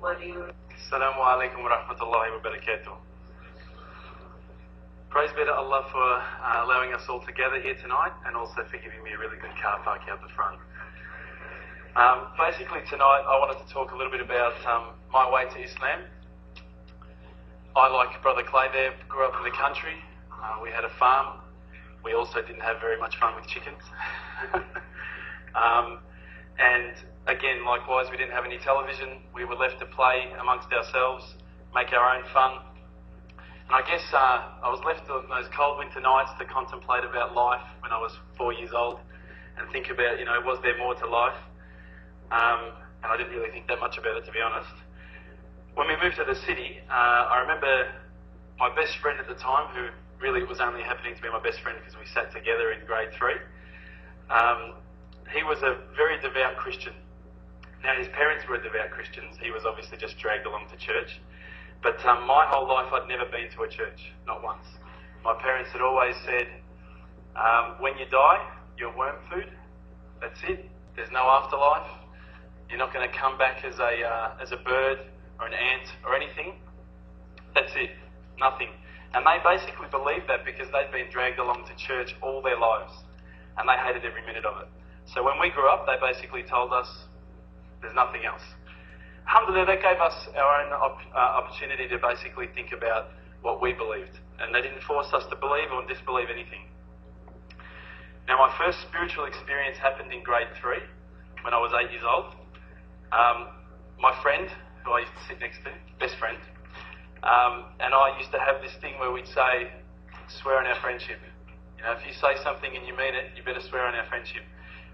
Assalamu alaikum wa rahmatullahi wa barakatuh. Praise be to Allah for allowing us all together here tonight, and also for giving me a really good car park out the front. Basically tonight I wanted to talk a little bit about my way to Islam. I, like Brother Clay there, grew up in the country. We had a farm. We also didn't have very much fun with chickens. And again, likewise, we didn't have any television. We were left to play amongst ourselves, make our own fun. And I guess I was left on those cold winter nights to contemplate about life when I was 4 years old and think about, was there more to life? And I didn't really think that much about it, to be honest. When we moved to the city, I remember my best friend at the time, who really was only happening to be my best friend because we sat together in grade 3. He was a very devout Christian. Now, his parents were devout Christians. He was obviously just dragged along to church. But my whole life, I'd never been to a church, not once. My parents had always said, when you die, you're worm food. That's it. There's no afterlife. You're not going to come back as a bird or an ant or anything. That's it. Nothing. And they basically believed that because they'd been dragged along to church all their lives. And they hated every minute of it. So when we grew up, they basically told us there's nothing else. Alhamdulillah, that gave us our own opportunity to basically think about what we believed. And they didn't force us to believe or disbelieve anything. Now, my first spiritual experience happened in grade 3 when I was 8 years old. My friend, who I used to sit next to, best friend, and I used to have this thing where we'd say, swear on our friendship. If you say something and you mean it, you better swear on our friendship.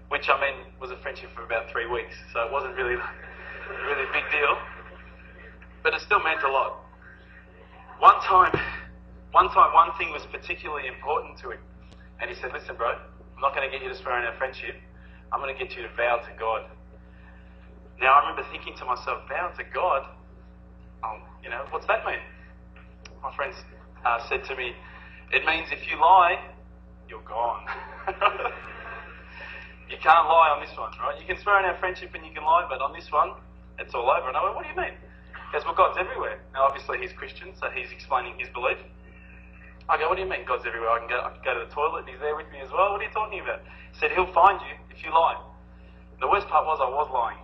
Which, was a friendship for about 3 weeks, so it wasn't really a big deal. But it still meant a lot. One time, one thing was particularly important to him. And he said, listen, bro, I'm not going to get you to swear on our friendship. I'm going to get you to vow to God. Now, I remember thinking to myself, vow to God? What's that mean? My friend said to me, it means if you lie, you're gone. You can't lie on this one, right? You can swear on our friendship and you can lie, but on this one, it's all over. And I went, what do you mean? He goes, well, God's everywhere. Now, obviously, he's Christian, so he's explaining his belief. I go, what do you mean God's everywhere? I can go to the toilet and he's there with me as well. What are you talking about? He said, he'll find you if you lie. The worst part was I was lying.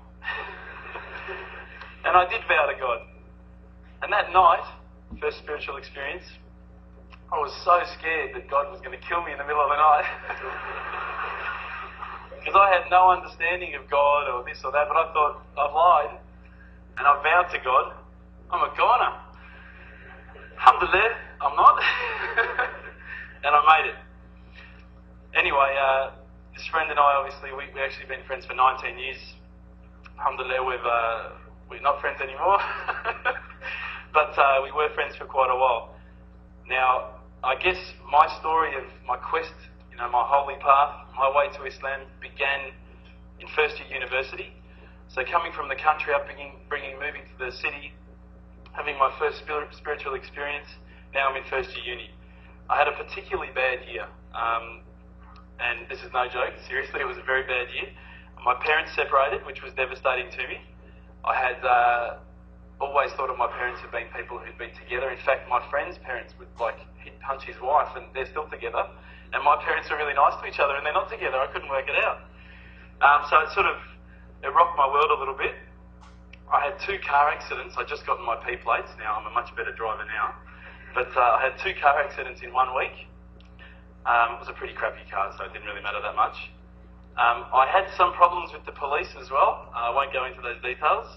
And I did vow to God. And that night, first spiritual experience, I was so scared that God was going to kill me in the middle of the night. Because I had no understanding of God or this or that, but I thought, I've lied and I've vowed to God, I'm a goner. Alhamdulillah, I'm not. And I made it. Anyway, this friend and I, obviously, we've actually been friends for 19 years. Alhamdulillah, we're not friends anymore. But we were friends for quite a while. Now, I guess my story of my quest, my holy path, my way to Islam began in first year university. So coming from the country up, moving to the city, having my first spiritual experience, now I'm in first year uni. I had a particularly bad year. And this is no joke, seriously, it was a very bad year. My parents separated, which was devastating to me. I had always thought of my parents as being people who'd been together. In fact, my friend's parents would he'd punch his wife and they're still together. And my parents are really nice to each other and they're not together. I couldn't work it out. So it rocked my world a little bit. I had 2 car accidents. I just gotten my P plates. Now I'm a much better driver now. But I had 2 car accidents in 1 week. It was a pretty crappy car, so it didn't really matter that much. I had some problems with the police as well. I won't go into those details.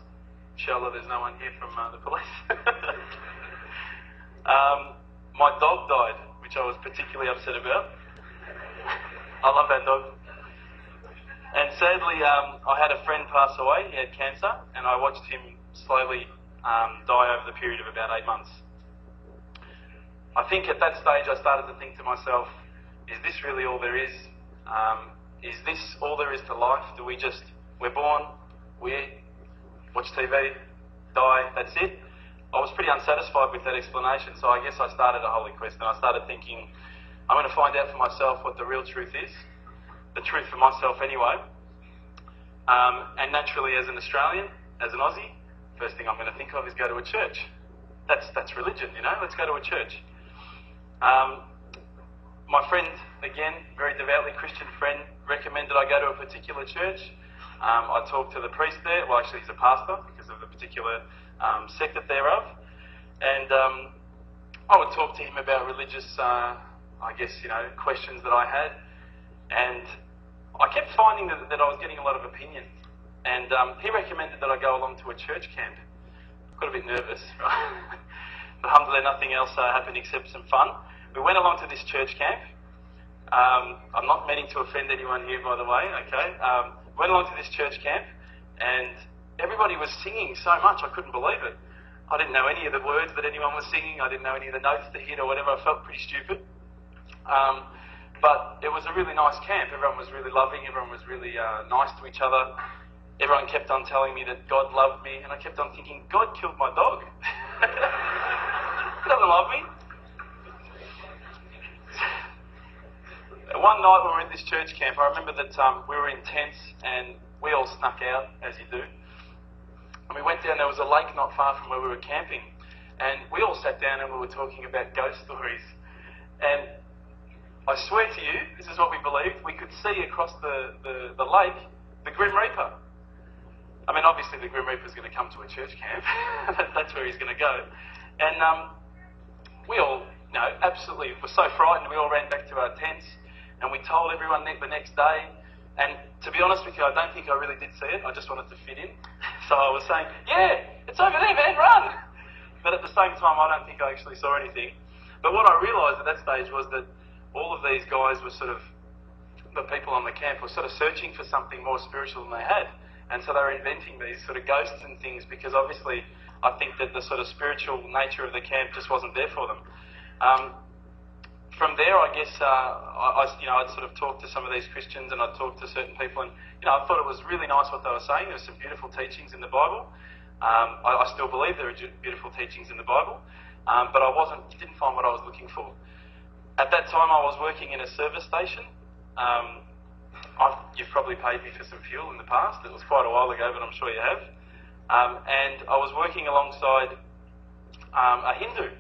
Inshallah, there's no one here from the police. My dog died, which I was particularly upset about. I love that dog. And sadly, I had a friend pass away. He had cancer, and I watched him slowly die over the period of about 8 months. I think at that stage I started to think to myself, is this really all there is? Is this all there is to life? We're born, we eat, watch TV, die, that's it? I was pretty unsatisfied with that explanation, so I guess I started a holy quest and I started thinking, I'm going to find out for myself what the real truth is, the truth for myself anyway. And naturally, as an Australian, as an Aussie, first thing I'm going to think of is go to a church. That's religion, you know, let's go to a church. My friend, again, very devoutly Christian friend, recommended I go to a particular church. I talked to the priest there, well actually he's a pastor because of the particular sect that thereof, and I would talk to him about religious, I guess, you know, questions that I had, and I kept finding that I was getting a lot of opinions, and he recommended that I go along to a church camp. I got a bit nervous, right? But alhamdulillah, nothing else happened except some fun. We went along to this church camp. I'm not meaning to offend anyone here, by the way, okay? Went along to this church camp, and everybody was singing so much, I couldn't believe it. I didn't know any of the words that anyone was singing. I didn't know any of the notes to hit or whatever. I felt pretty stupid. But it was a really nice camp. Everyone was really loving. Everyone was really nice to each other. Everyone kept on telling me that God loved me, and I kept on thinking, God killed my dog. He doesn't love me. One night we were in this church camp, I remember that we were in tents and we all snuck out, as you do. And we went down, there was a lake not far from where we were camping. And we all sat down and we were talking about ghost stories. And I swear to you, this is what we believed, we could see across the lake the Grim Reaper. I mean, obviously the Grim Reaper's going to come to a church camp. That's where he's going to go. And we all, you know, absolutely were so frightened, we all ran back to our tents. And we told everyone the next day, and to be honest with you, I don't think I really did see it. I just wanted to fit in. So I was saying, yeah, it's over there, man, run! But at the same time, I don't think I actually saw anything. But what I realised at that stage was that all of these guys were sort of, the people on the camp were sort of searching for something more spiritual than they had. And so they were inventing these sort of ghosts and things because obviously I think that the sort of spiritual nature of the camp just wasn't there for them. From there, I guess, I'd sort of talk to some of these Christians and I'd talk to certain people and, you know, I thought it was really nice what they were saying. There were some beautiful teachings in the Bible. I still believe there are beautiful teachings in the Bible, but I didn't find what I was looking for. At that time, I was working in a service station. You've probably paid me for some fuel in the past. It was quite a while ago, but I'm sure you have. And I was working alongside a Hindu.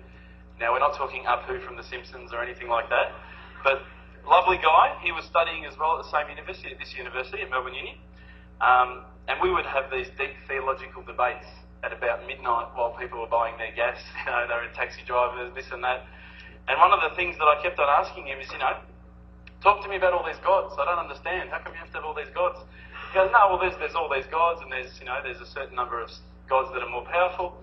Now, we're not talking Apu from The Simpsons or anything like that, but lovely guy. He was studying as well at the same university, at this university, at Melbourne Uni. And we would have these deep theological debates at about midnight while people were buying their gas. You know, they were taxi drivers, this and that. And one of the things that I kept on asking him is, you know, talk to me about all these gods. I don't understand. How come you have to have all these gods? He goes, no, well, there's all these gods, and there's a certain number of gods that are more powerful.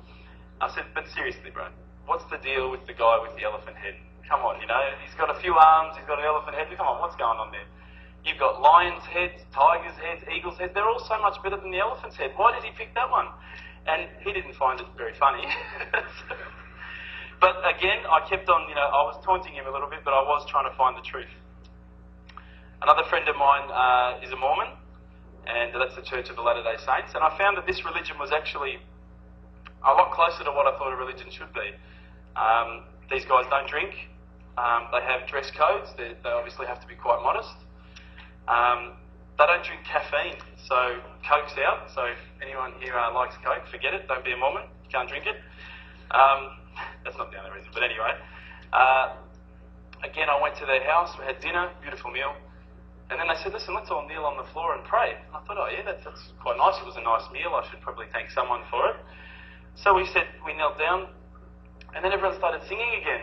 I said, but seriously, bro, what's the deal with the guy with the elephant head? Come on, you know, he's got a few arms, he's got an elephant head. Come on, what's going on there? You've got lions' heads, tigers' heads, eagles' heads. They're all so much better than the elephant's head. Why did he pick that one? And he didn't find it very funny. But again, I kept on, you know, I was taunting him a little bit, but I was trying to find the truth. Another friend of mine is a Mormon, and that's the Church of the Latter-day Saints. And I found that this religion was actually a lot closer to what I thought a religion should be. These guys don't drink. They have dress codes. They obviously have to be quite modest. They don't drink caffeine, so Coke's out. So if anyone here likes Coke, forget it. Don't be a Mormon. You can't drink it. That's not the only reason, but anyway. Again, I went to their house. We had dinner, beautiful meal. And then they said, listen, let's all kneel on the floor and pray. And I thought, oh yeah, that's quite nice. It was a nice meal. I should probably thank someone for it. So we knelt down, and then everyone started singing again.